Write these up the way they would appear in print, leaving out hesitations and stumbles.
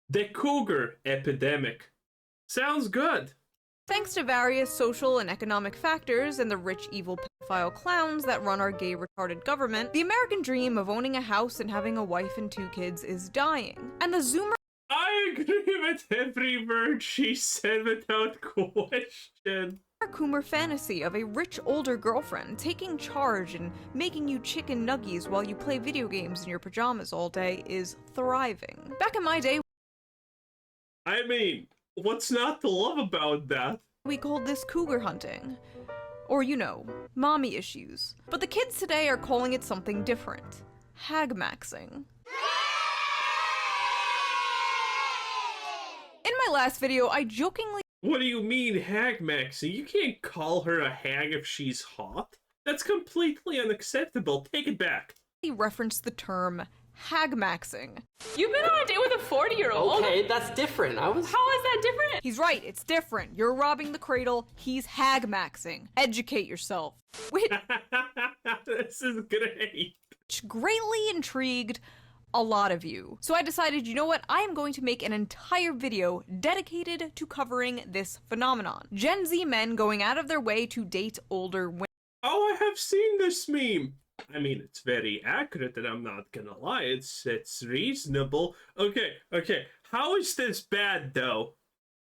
The cougar epidemic. Sounds good. Thanks to various social and economic factors and the rich, evil pedophile clowns that run our gay, retarded government, the American dream of owning a house and having a wife and 2 kids is dying. And the Zoomer I agree with every word she said without question. Coomer fantasy of a rich older girlfriend taking charge and making you chicken nuggies while you play video games in your pajamas all day is thriving. Back in my day, I mean, what's not to love about that? we called this cougar hunting. Or, you know, mommy issues. But the kids today are calling it something different. HAGMAXXING. In my last video, I jokingly What do you mean, HAGMAXXING? You can't call her a hag if she's hot. That's completely unacceptable. Take it back. referenced the term HAGMAXXING. You've been on a date with a 40-year-old. Okay, that's different. How is that different? He's right, it's different. You're robbing the cradle, he's HAGMAXXIng. Educate yourself. Which This is great. greatly intrigued a lot of you. So I decided, you know what, I am going to make an entire video dedicated to covering this phenomenon. Gen Z men going out of their way to date older women. Oh, I have seen this meme. I mean, it's very accurate, and I'm not gonna lie. It's reasonable. Okay. How is this bad, though?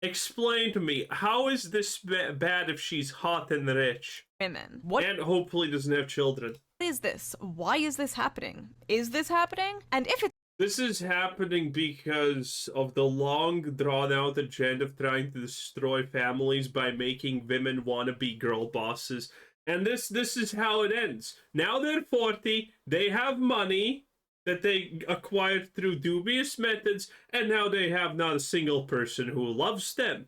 Explain to me. How is this bad if she's hot and rich? What And hopefully doesn't have children. is this? Why is this happening? Is this happening? And if it's This is happening because of the long, drawn-out agenda of trying to destroy families by making women wannabe girl bosses. And this is how it ends. Now they're 40, they have money that they acquired through dubious methods, and now they have not a single person who loves them.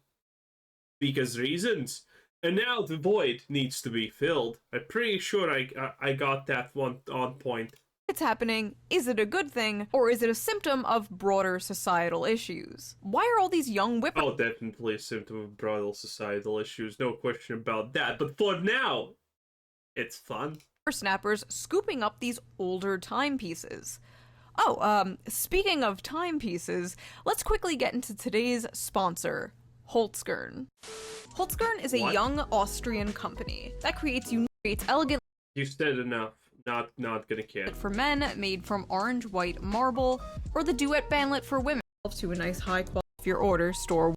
Because reasons. And now the void needs to be filled. I'm pretty sure I got that one on point. it's happening, is it a good thing, or is it a symptom of broader societal issues? Why are all these young Oh, definitely a symptom of broader societal issues, no question about that. But for now, it's fun. whippersnappers scooping up these older timepieces? Oh, speaking of timepieces, let's quickly get into today's sponsor, Holkar. Holkar is a What? young Austrian company that creates elegant You said enough. Not gonna care. for men made from orange white marble, or the duet bandlet for women to a nice high quality of your order store.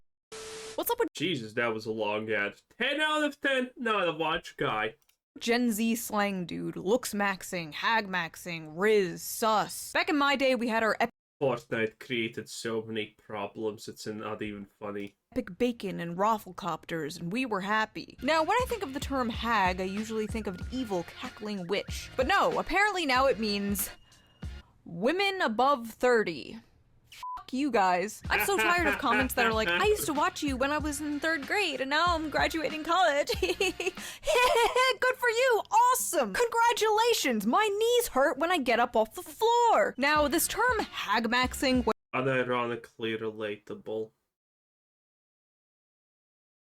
What's up with Jesus, that was a long ad. 10 out of 10, not a watch guy. Gen Z slang dude, looks maxing, HAGMAXXIng, Riz, sus? Back in my day, we had our Fortnite created so many problems, it's not even funny. epic bacon and rafflecopters, and we were happy. Now, when I think of the term hag, I usually think of an evil, cackling witch. But no, apparently now it means women above 30. Fuck you guys. I'm so tired of comments that are like, I used to watch you when I was in 3rd grade, and now I'm graduating college. Good for you! Awesome! Congratulations! My knees hurt when I get up off the floor! Now, this term HAGMAXXIng Unironically relatable.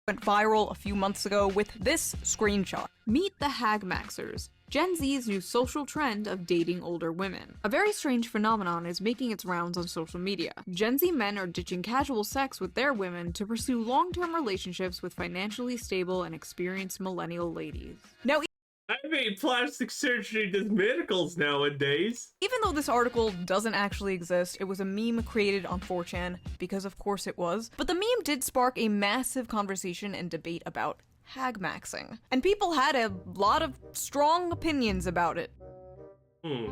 went viral a few months ago with this screenshot. Meet the HAGMAXXers, Gen Z's new social trend of dating older women. A very strange phenomenon is making its rounds on social media. Gen Z men are ditching casual sex with their women to pursue long-term relationships with financially stable and experienced millennial ladies. Now, I mean, plastic surgery does miracles nowadays. even though this article doesn't actually exist, it was a meme created on 4chan, because of course it was, but the meme did spark a massive conversation and debate about HAGMAXXIng. And people had a lot of strong opinions about it.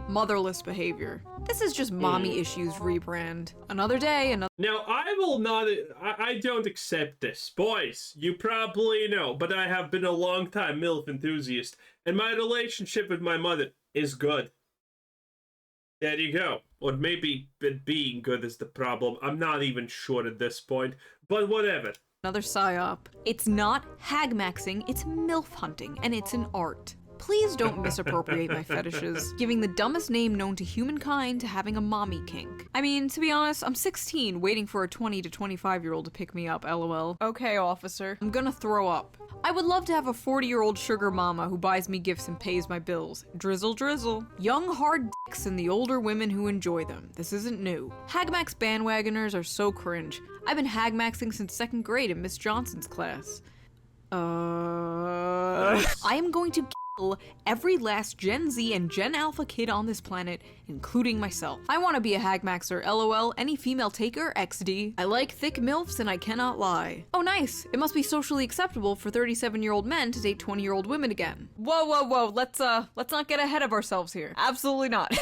Motherless behavior. This is just mommy issues rebrand. Another day, another Now, I will not. I don't accept this. Boys, you probably know, but I have been a long time MILF enthusiast, and my relationship with my mother is good. There you go. Or maybe it being good is the problem. I'm not even sure at this point, but whatever. psyop. It's not HAGMAXXIng, it's MILF hunting, and it's an art. Please don't misappropriate my fetishes, giving the dumbest name known to humankind to having a mommy kink. I mean, to be honest, I'm 16, waiting for a 20 to 25-year-old to pick me up, lol. Okay, officer. I'm gonna throw up. I would love to have a 40-year-old sugar mama who buys me gifts and pays my bills. Drizzle drizzle. Young hard dicks and the older women who enjoy them. This isn't new. Hagmax bandwagoners are so cringe. I've been hagmaxing since 2nd grade in Miss Johnson's class. I am going to kill every last Gen Z and Gen Alpha kid on this planet, including myself. I want to be a hagmaxer, lol, any female taker, XD. I like thick MILFs and I cannot lie. Oh nice, it must be socially acceptable for 37-year-old men to date 20-year-old women again. Whoa, whoa, whoa, let's not get ahead of ourselves here. Absolutely not.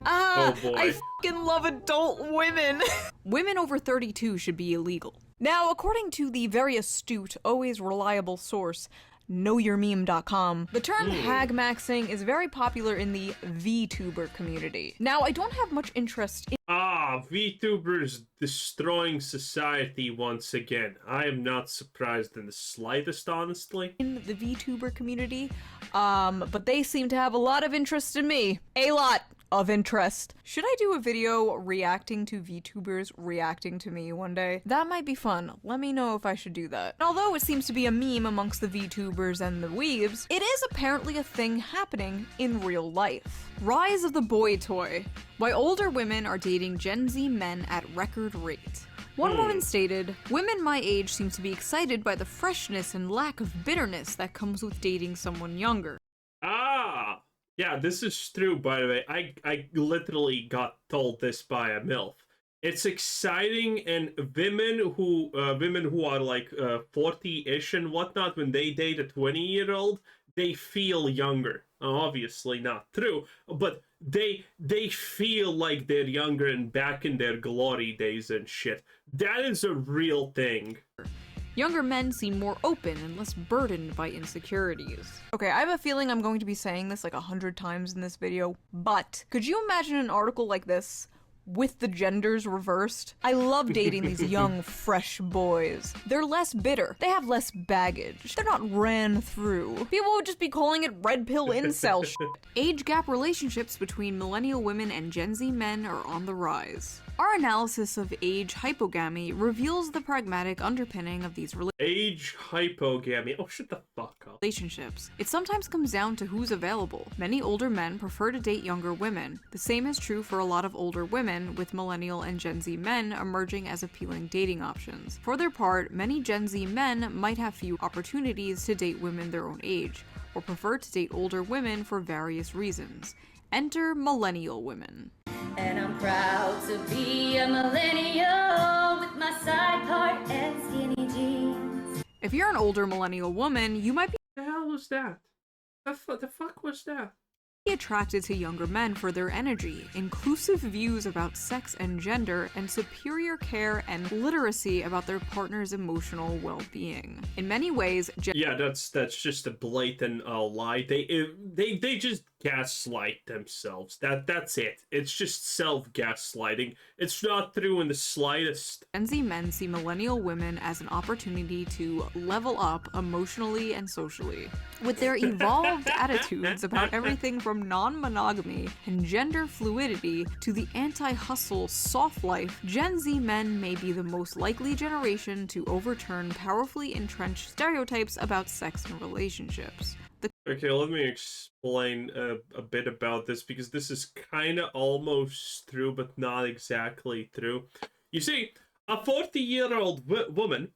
Oh boy. I fucking love adult women. Women over 32 should be illegal. Now, according to the very astute, always reliable source, knowyourmeme.com, the term hagmaxing is very popular in the VTuber community. Now, I don't have much interest in VTubers destroying society once again. I am not surprised in the slightest, honestly. the VTuber community, but they seem to have a lot of interest in me. A lot of interest. Should I do a video reacting to VTubers reacting to me one day? That might be fun. Let me know if I should do that. Although it seems to be a meme amongst the VTubers and the weebs, it is apparently a thing happening in real life. Rise of the boy toy. Why older women are dating Gen Z men at record rate. One woman stated, "Women my age seem to be excited by the freshness and lack of bitterness that comes with dating someone younger." Yeah, this is true, by the way. I literally got told this by a MILF. It's exciting, and women who are like 40-ish and whatnot, when they date a 20-year-old, they feel younger. Obviously not true, but they feel like they're younger and back in their glory days and shit. That is a real thing. Younger men seem more open and less burdened by insecurities. Okay, I have a feeling I'm going to be saying this like 100 times in this video, but could you imagine an article like this with the genders reversed? I love dating these young, fresh boys. They're less bitter. They have less baggage. They're not ran through. People would just be calling it red pill incel shit. Age gap relationships between millennial women and Gen Z men are on the rise. Our analysis of age hypogamy reveals the pragmatic underpinning of these Age hypogamy. Oh, shut the fuck up. relationships. It sometimes comes down to who's available. Many older men prefer to date younger women. The same is true for a lot of older women, with millennial and Gen Z men emerging as appealing dating options. For their part, many Gen Z men might have few opportunities to date women their own age, or prefer to date older women for various reasons. Enter millennial women. And I'm proud to be a millennial with my side part and skinny jeans. If you're an older millennial woman, you might be The hell was that? The fuck was that? attracted to younger men for their energy, inclusive views about sex and gender, and superior care and literacy about their partner's emotional well-being. In many ways, Yeah, that's just a blatant lie. They just gaslight themselves. That's it. It's just self-gaslighting. It's not true in the slightest. Gen Z men see millennial women as an opportunity to level up emotionally and socially. With their evolved attitudes about everything from non-monogamy and gender fluidity to the anti-hustle soft life, Gen Z men may be the most likely generation to overturn powerfully entrenched stereotypes about sex and relationships. Okay, let me explain a bit about this, because this is kind of almost true, but not exactly true. You see, a 40-year-old woman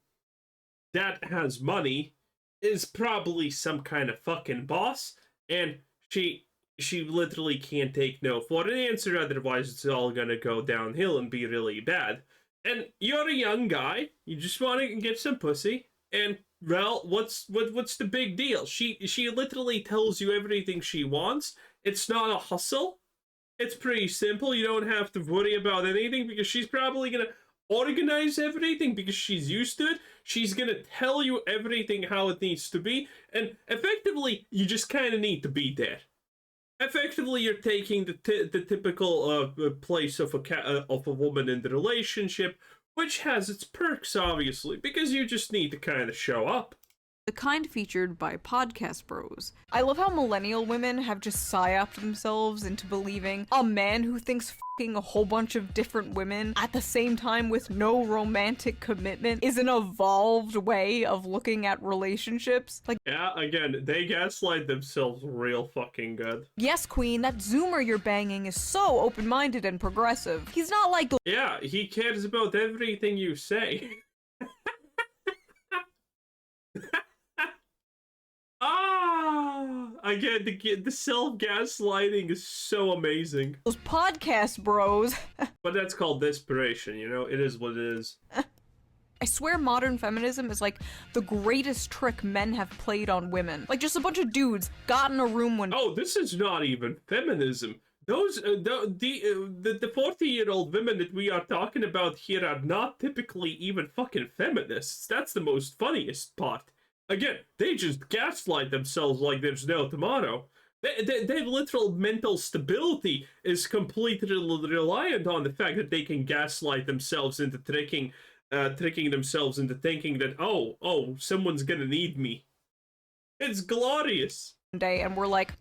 that has money is probably some kind of fucking boss, and she literally can't take no for an answer, otherwise it's all gonna go downhill and be really bad. And you're a young guy, you just want to get some pussy, and well, what's the big deal? She literally tells you everything she wants. It's not a hustle. It's pretty simple. You don't have to worry about anything, because she's probably gonna organize everything because she's used to it. She's gonna tell you everything how it needs to be, and effectively, you just kind of need to be there. Effectively, you're taking the typical place of a woman in the relationship, which has its perks, obviously, because you just need to kind of show up. the kind featured by podcast bros. I love how millennial women have just psyoped themselves into believing a man who thinks fucking a whole bunch of different women at the same time with no romantic commitment is an evolved way of looking at relationships. Like, yeah, again, they gaslight themselves real fucking good. yes, queen, that zoomer you're banging is so open-minded and progressive. He's not like, Yeah, he cares about everything you say. Again, the self-gaslighting is so amazing. those podcast bros. But that's called desperation, you know? It is what it is. I swear modern feminism is like the greatest trick men have played on women. Like just a bunch of dudes got in a room when— Oh, this is not even feminism. Those, the 40-year-old women that we are talking about here are not typically even fucking feminists. That's the most funniest part. Again, they just gaslight themselves like there's no tomorrow. Their literal mental stability is completely reliant on the fact that they can gaslight themselves into tricking themselves into thinking that, oh, someone's gonna need me. It's glorious. day and we're like,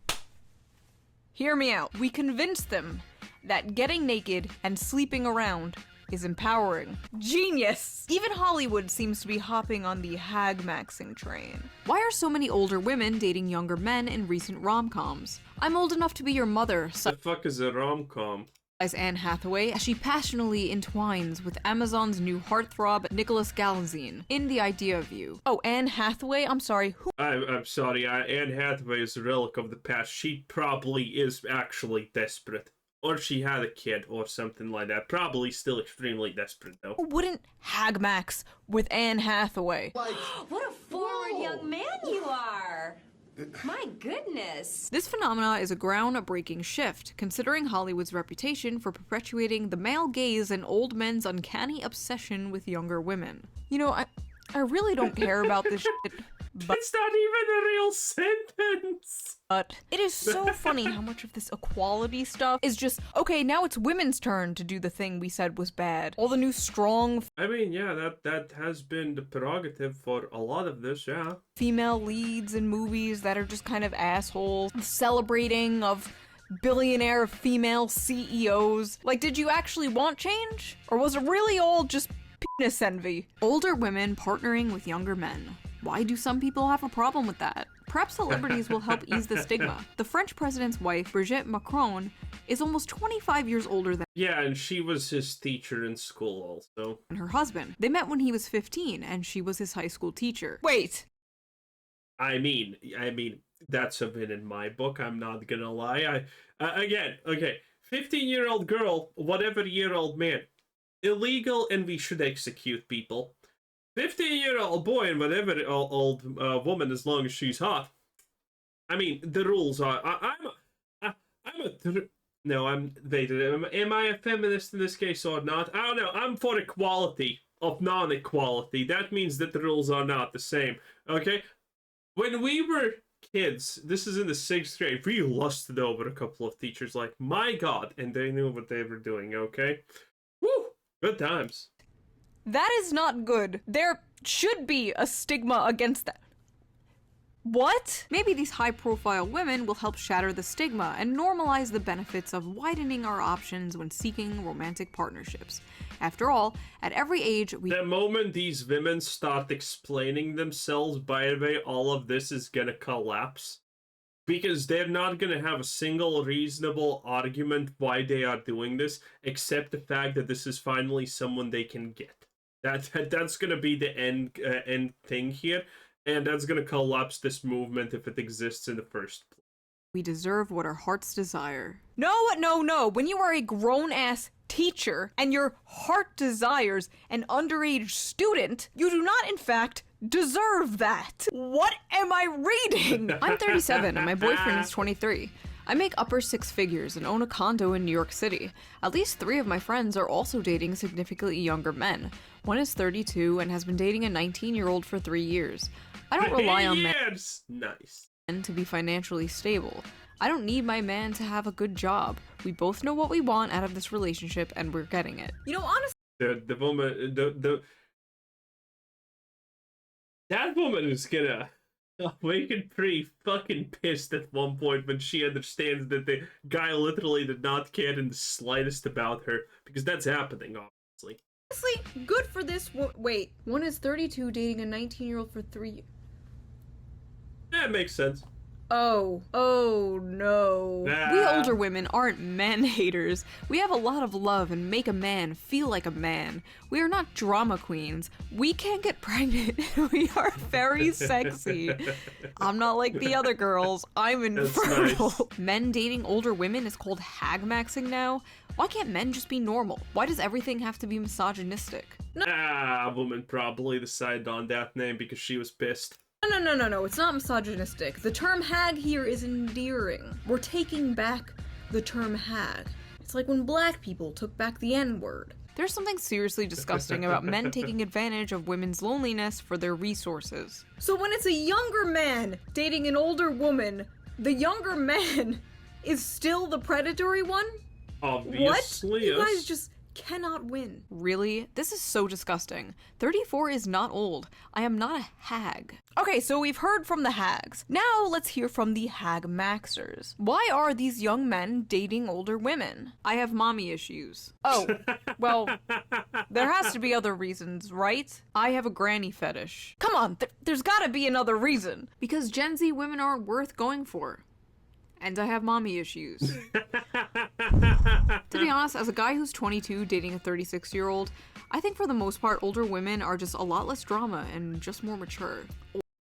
hear me out. We convinced them that getting naked and sleeping around is empowering. Genius! Even Hollywood seems to be hopping on the HAGMAXXING train. Why are so many older women dating younger men in recent rom-coms? I'm old enough to be your mother, The fuck is a rom-com? as Anne Hathaway, as she passionately entwines with Amazon's new heartthrob Nicholas Galitzine in The Idea of You. Oh, Anne Hathaway? I'm sorry, who? I'm sorry, Anne Hathaway is a relic of the past. She probably is actually desperate. Or she had a kid or something like that. Probably still extremely desperate, though. Wouldn't Hagmax with Anne Hathaway? What a forward young man you are! My goodness! This phenomena is a groundbreaking shift, considering Hollywood's reputation for perpetuating the male gaze and old men's uncanny obsession with younger women. You know, I really don't care about this shit, but It's not even a real sentence! it is so funny how much of this equality stuff is just, okay, now it's women's turn to do the thing we said was bad. All the new strong I mean, yeah, that has been the prerogative for a lot of this, yeah. female leads in movies that are just kind of assholes, celebrating of billionaire female CEOs. Like, did you actually want change? Or was it really all just penis envy? Older women partnering with younger men. Why do some people have a problem with that? Perhaps celebrities will help ease the stigma. The French president's wife, Brigitte Macron, is almost 25 years older than Yeah, and she was his teacher in school also. her husband. They met when he was 15, and she was his high school teacher. Wait! I mean, that's a win in my book, I'm not gonna lie. Again, okay, 15-year-old girl, whatever-year-old man. Illegal, and we should execute people. 15-year-old boy and whatever old woman, as long as she's hot. I mean, the rules are. Am I a feminist in this case or not? I don't know. I'm for equality of non-equality. That means that the rules are not the same. Okay? When we were kids, this is in the 6th grade, we lusted over a couple of teachers like, my God, and they knew what they were doing, okay? Woo! Good times. That is not good. There should be a stigma against that. What? Maybe these high-profile women will help shatter the stigma and normalize the benefits of widening our options when seeking romantic partnerships. After all, at every age, The moment these women start explaining themselves, by the way, all of this is gonna collapse. Because they're not gonna have a single reasonable argument why they are doing this, except the fact that this is finally someone they can get. That's gonna be the end thing here, and that's gonna collapse this movement if it exists in the first place. we deserve what our hearts desire. No. When you are a grown-ass teacher and your heart desires an underage student, you do not, in fact, deserve that. What am I reading? I'm 37 and my boyfriend is 23. I make upper 6 figures and own a condo in New York City. At least 3 of my friends are also dating significantly younger men. One is 32 and has been dating a 19-year-old for 3 years. I don't rely on men Nice. to be financially stable. I don't need my man to have a good job. We both know what we want out of this relationship and we're getting it. You know, honestly, The woman, that woman is gonna Waking pretty fucking pissed at one point when she understands that the guy literally did not care in the slightest about her, because that's happening, obviously. Honestly, good for this wait, one is 32 dating a 19-year-old for 3 Yeah, it makes sense. Oh no. We older women aren't man haters. We have a lot of love and make a man feel like a man. We are not drama queens. We can't get pregnant. We are very sexy. I'm not like the other girls. I'm infertile. Nice. Men dating older women is called HAGMAXXIng now. Why can't men just be normal? Why does everything have to be misogynistic? No. A woman probably decided on that name because she was pissed. No, it's not misogynistic. The term hag here is endearing. We're taking back the term hag. It's like when black people took back the N-word. There's something seriously disgusting about men taking advantage of women's loneliness for their resources. So when it's a younger man dating an older woman, the younger man is still the predatory one? Obviously, what? You guys just cannot win. Really? This is so disgusting. 34 is not old. I am not a hag. Okay, so we've heard from the hags. Now let's hear from the HAGMAXXers. Why are these young men dating older women? I have mommy issues. Oh, well, there has to be other reasons, right? I have a granny fetish. Come on, there's gotta be another reason. Because Gen Z women aren't worth going for. And I have mommy issues. To be honest, as a guy who's 22 dating a 36-year-old, I think for the most part older women are just a lot less drama and just more mature.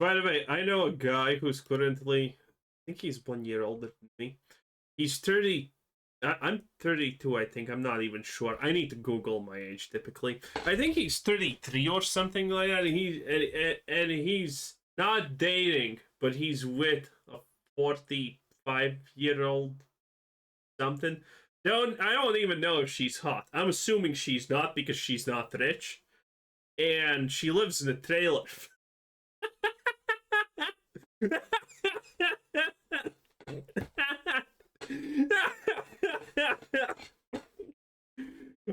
By the way, I know a guy who's currently, I think he's 1 year older than me. He's 30. I'm 32, I think. I'm not even sure. I need to Google my age typically. I think he's 33 or something like that. And he's not dating, but he's with a 45-year-old something. I don't even know if she's hot. I'm assuming she's not because she's not rich. And she lives in a trailer.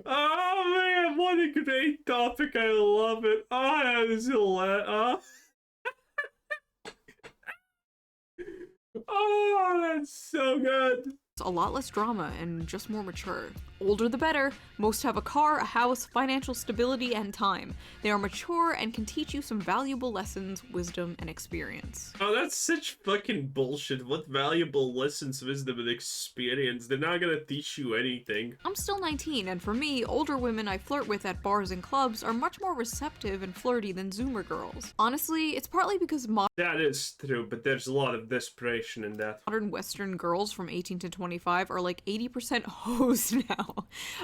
Oh man, what a great topic. I love it. Oh, that is hilarious. Oh, that's so good. A lot less drama and just more mature. Older the better. Most have a car, a house, financial stability, and time. They are mature and can teach you some valuable lessons, wisdom, and experience. Oh, that's such fucking bullshit. What valuable lessons, wisdom, and experience? They're not gonna teach you anything. I'm still 19, and for me, older women I flirt with at bars and clubs are much more receptive and flirty than Zoomer girls. Honestly, it's partly because that is true, but there's a lot of desperation in that. Modern Western girls from 18 to 25 are like 80% hoes now.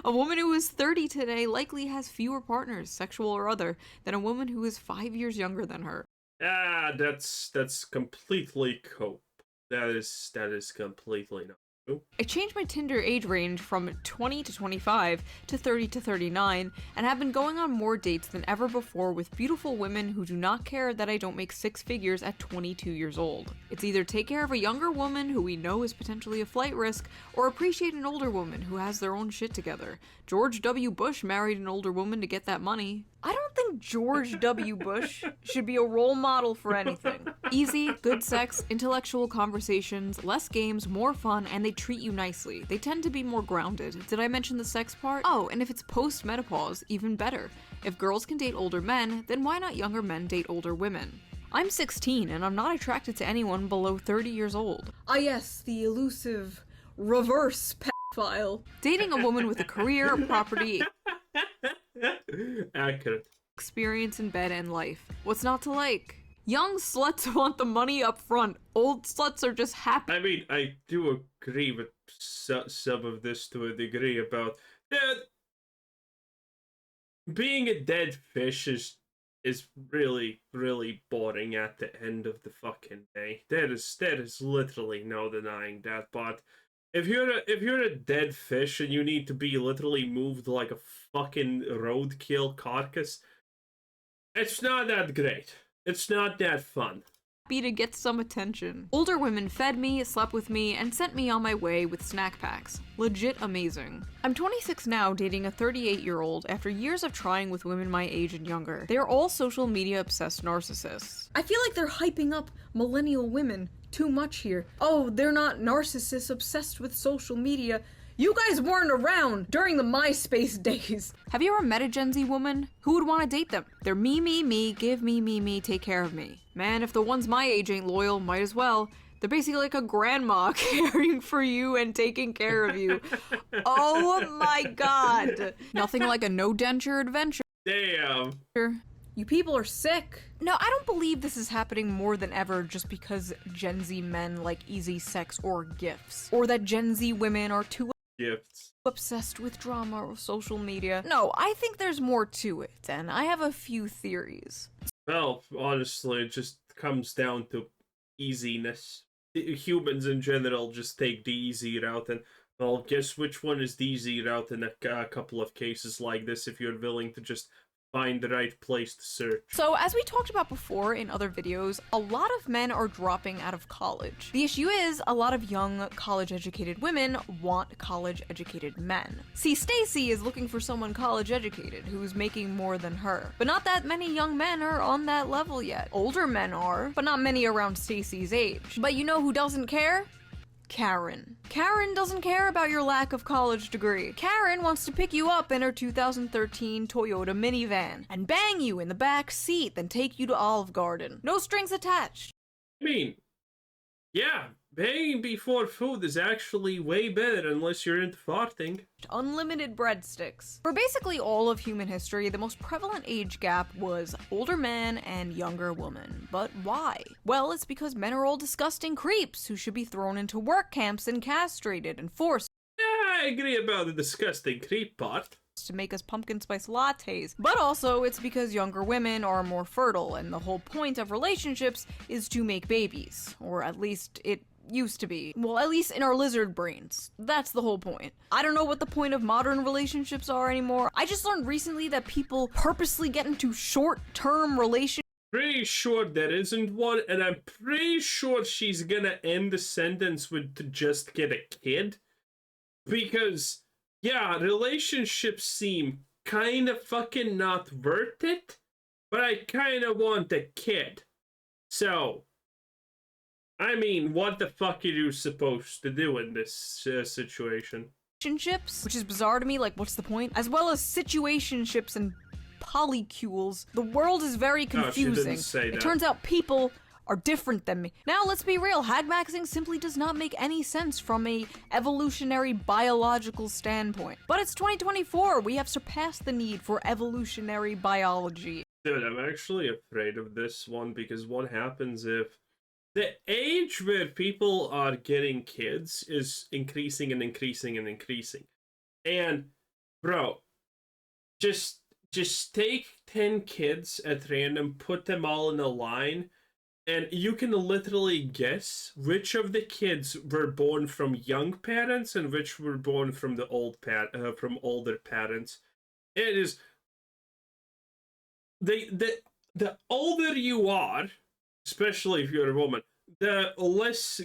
A woman who is 30 today likely has fewer partners, sexual or other, than a woman who is 5 years younger than her. Ah, that's completely cope. That is completely not true. I changed my Tinder age range from 20 to 25 to 30 to 39 and have been going on more dates than ever before with beautiful women who do not care that I don't make 6 figures at 22 years old. It's either take care of a younger woman who we know is potentially a flight risk or appreciate an older woman who has their own shit together. George W. Bush married an older woman to get that money. I don't think George W. Bush should be a role model for anything. Easy, good sex, intellectual conversations, less games, more fun, and they treat you nicely. They tend to be more grounded. Did I mention the sex part? Oh, and if it's post-menopause, even better. If girls can date older men, then why not younger men date older women? I'm 16, and I'm not attracted to anyone below 30 years old. Ah yes, the elusive reverse pedophile. Dating a woman with a career, property, accurate experience in bed and life. What's not to like? Young sluts want the money up front. Old sluts are just happy. I mean, I do agree with some of this to a degree about that. Being a dead fish is really, really boring at the end of the fucking day. There is literally no denying that. But if you're a dead fish and you need to be literally moved like a fucking roadkill carcass, it's not that great. It's not that fun. to get some attention. Older women fed me, slept with me, and sent me on my way with snack packs. Legit amazing. I'm 26 now, dating a 38-year-old after years of trying with women my age and younger. They are all social media obsessed narcissists. I feel like they're hyping up millennial women too much here. Oh, they're not narcissists obsessed with social media. You guys weren't around during the MySpace days. Have you ever met a Gen Z woman? Who would want to date them? They're me, give me, take care of me. Man, if the ones my age ain't loyal, might as well. They're basically like a grandma caring for you and taking care of you. Oh my god. Nothing like a no denture adventure. Damn. You people are sick. No, I don't believe this is happening more than ever just because Gen Z men like easy sex or gifts. Or that Gen Z women are too Gifts. obsessed with drama or social media. No, I think there's more to it, and I have a few theories. Well, honestly, it just comes down to easiness. Humans in general just take the easy route, and well, guess which one is the easy route in a couple of cases like this if you're willing to just find the right place to search. So, as we talked about before in other videos, a lot of men are dropping out of college. The issue is, a lot of young, college-educated women want college-educated men. See, Stacy is looking for someone college-educated who's making more than her. But not that many young men are on that level yet. Older men are, but not many around Stacy's age. But you know who doesn't care? Karen. Karen doesn't care about your lack of college degree. Karen wants to pick you up in her 2013 Toyota minivan and bang you in the back seat, then take you to Olive Garden. No strings attached. I mean, yeah, banging before food is actually way better unless you're into farting. Unlimited breadsticks. For basically all of human history, the most prevalent age gap was older man and younger woman. But why? Well, it's because men are all disgusting creeps who should be thrown into work camps and castrated and forced Yeah, I agree about the disgusting creep part. to make us pumpkin spice lattes. But also, it's because younger women are more fertile, and the whole point of relationships is to make babies. Or at least it used to be. Well, at least in our lizard brains. That's the whole point. I don't know what the point of modern relationships are anymore. I just learned recently that people purposely get into short-term relationships. Pretty sure there isn't one, and I'm pretty sure she's gonna end the sentence with to just get a kid. Because, yeah, relationships seem kind of fucking not worth it, but I kind of want a kid. So, I mean, what the fuck are you supposed to do in this situation? Which is bizarre to me, like, what's the point? As well as situationships and polycules. The world is very confusing. she didn't say that. It turns out people are different than me. Now, let's be real, HAGMAXXING simply does not make any sense from a evolutionary biological standpoint. But it's 2024, we have surpassed the need for evolutionary biology. Dude, I'm actually afraid of this one, because what happens if the age where people are getting kids is increasing and increasing and increasing. And, bro, just take 10 kids at random, put them all in a line, and you can literally guess which of the kids were born from young parents and which were born from the from older parents. It is the older you are, especially if you're a woman, the less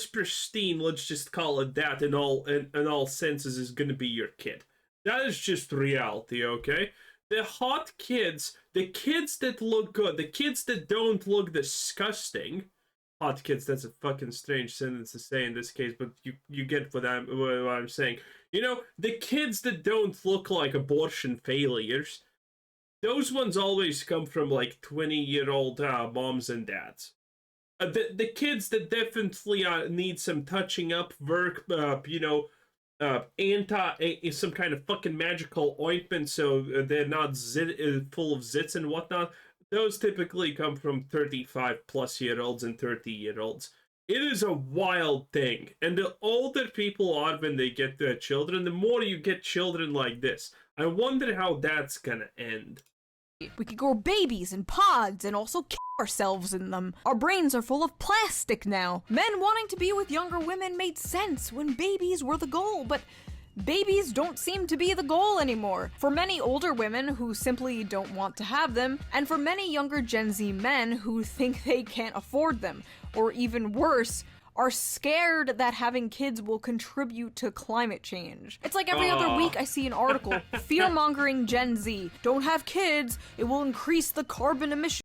pristine, let's just call it that, in all senses, is going to be your kid. That is just reality, okay? The hot kids, the kids that look good, the kids that don't look disgusting. Hot kids, that's a fucking strange sentence to say in this case, but you get what I'm saying. You know, the kids that don't look like abortion failures, those ones always come from like 20-year-old moms and dads. The kids that definitely need some touching up work, some kind of fucking magical ointment so they're not full of zits and whatnot, those typically come from 35-plus-year-olds and 30-year-olds. It is a wild thing. And the older people are when they get their children, the more you get children like this. I wonder how that's gonna end. We could grow babies in pods and also kill ourselves in them. Our brains are full of plastic now. Men wanting to be with younger women made sense when babies were the goal, but Babies don't seem to be the goal anymore. For many older women who simply don't want to have them, and for many younger Gen Z men who think they can't afford them, or even worse, are scared that having kids will contribute to climate change. It's like every other week I see an article, fear-mongering Gen Z. Don't have kids, it will increase the carbon emissions.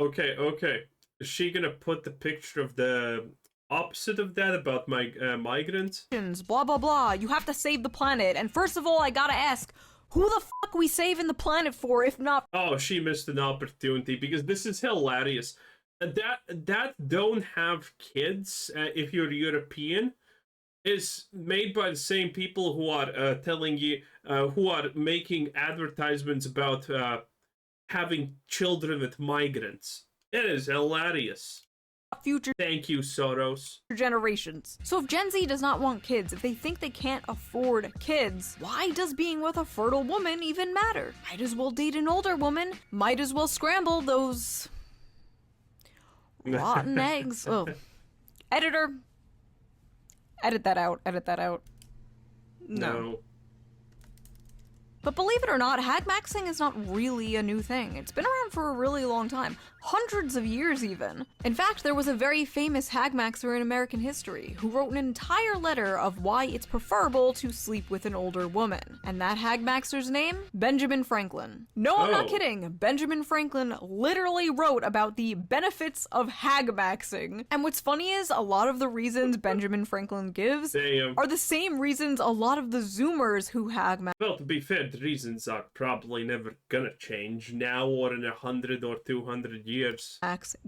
Okay. Is she gonna put the picture of the opposite of that about migrants? Blah blah blah, you have to save the planet, and first of all I gotta ask, who the fuck we saving the planet for if not— Oh, she missed an opportunity, because this is hilarious. That don't have kids, if you're European, is made by the same people who are telling you, who are making advertisements about having children with migrants. It is hilarious. future Thank you, Soros. generations. So if Gen Z does not want kids, if they think they can't afford kids, why does being with a fertile woman even matter? Might as well date an older woman. Might as well scramble those rotten eggs. Oh. Editor. Edit that out. Edit that out. No. But believe it or not, HAGMAXXING is not really a new thing. It's been around for a really long time. Hundreds of years, even. In fact, there was a very famous HAGMAXXer in American history who wrote an entire letter of why it's preferable to sleep with an older woman. And that HAGMAXXer's name? Benjamin Franklin. No, I'm not kidding. Benjamin Franklin literally wrote about the benefits of HAGMAXXing. And what's funny is, a lot of the reasons Benjamin Franklin gives are the same reasons a lot of the Zoomers who HAGMAX— Well, to be fair, the reasons are probably never gonna change now or in 100 or 200 years.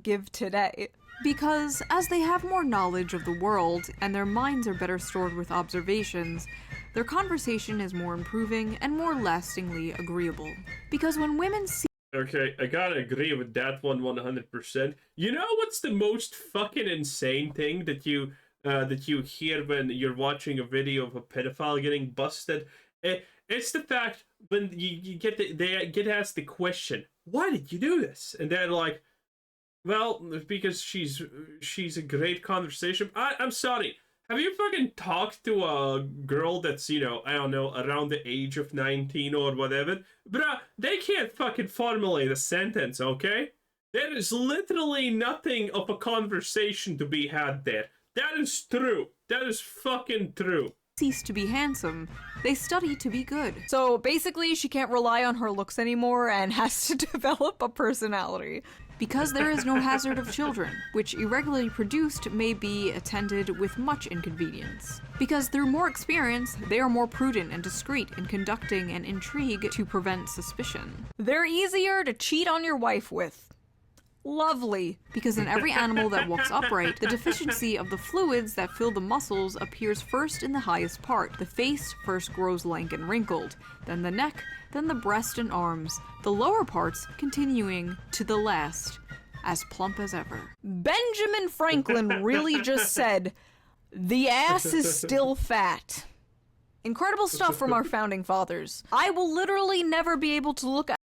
give today. Because as they have more knowledge of the world and their minds are better stored with observations, their conversation is more improving and more lastingly agreeable. Because when women see— Okay, I gotta agree with that one 100%. You know what's the most fucking insane thing that you hear when you're watching a video of a pedophile getting busted? It's the fact when they get asked the question, why did you do this? And they're like, well, because she's a great conversation. I'm sorry. Have you fucking talked to a girl that's, I don't know, around the age of 19 or whatever? Bruh, they can't fucking formulate a sentence, okay? There is literally nothing of a conversation to be had there. That is true. That is fucking true. cease to be handsome, they study to be good. So basically, she can't rely on her looks anymore and has to develop a personality. Because there is no hazard of children, which irregularly produced may be attended with much inconvenience. Because through more experience, they are more prudent and discreet in conducting an intrigue to prevent suspicion. They're easier to cheat on your wife with. Lovely. Because in every animal that walks upright, the deficiency of the fluids that fill the muscles appears first in the highest part. The face first grows lank and wrinkled, then the neck, then the breast and arms, the lower parts continuing to the last, as plump as ever. Benjamin Franklin really just said, the ass is still fat. Incredible stuff from our founding fathers. I will literally never be able to look at—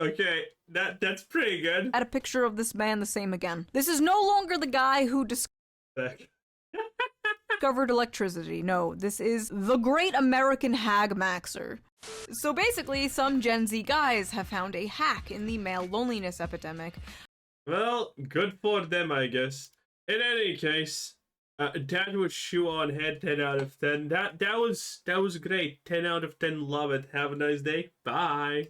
Okay, that's pretty good. At a picture of this man the same again. This is no longer the guy who discovered electricity. No, this is the great American HAGMAXXer. So basically, some Gen Z guys have found a hack in the male loneliness epidemic. Well, good for them, I guess. In any case, that was Shoe on Head 10 out of 10. That was great. 10 out of 10. Love it. Have a nice day. Bye.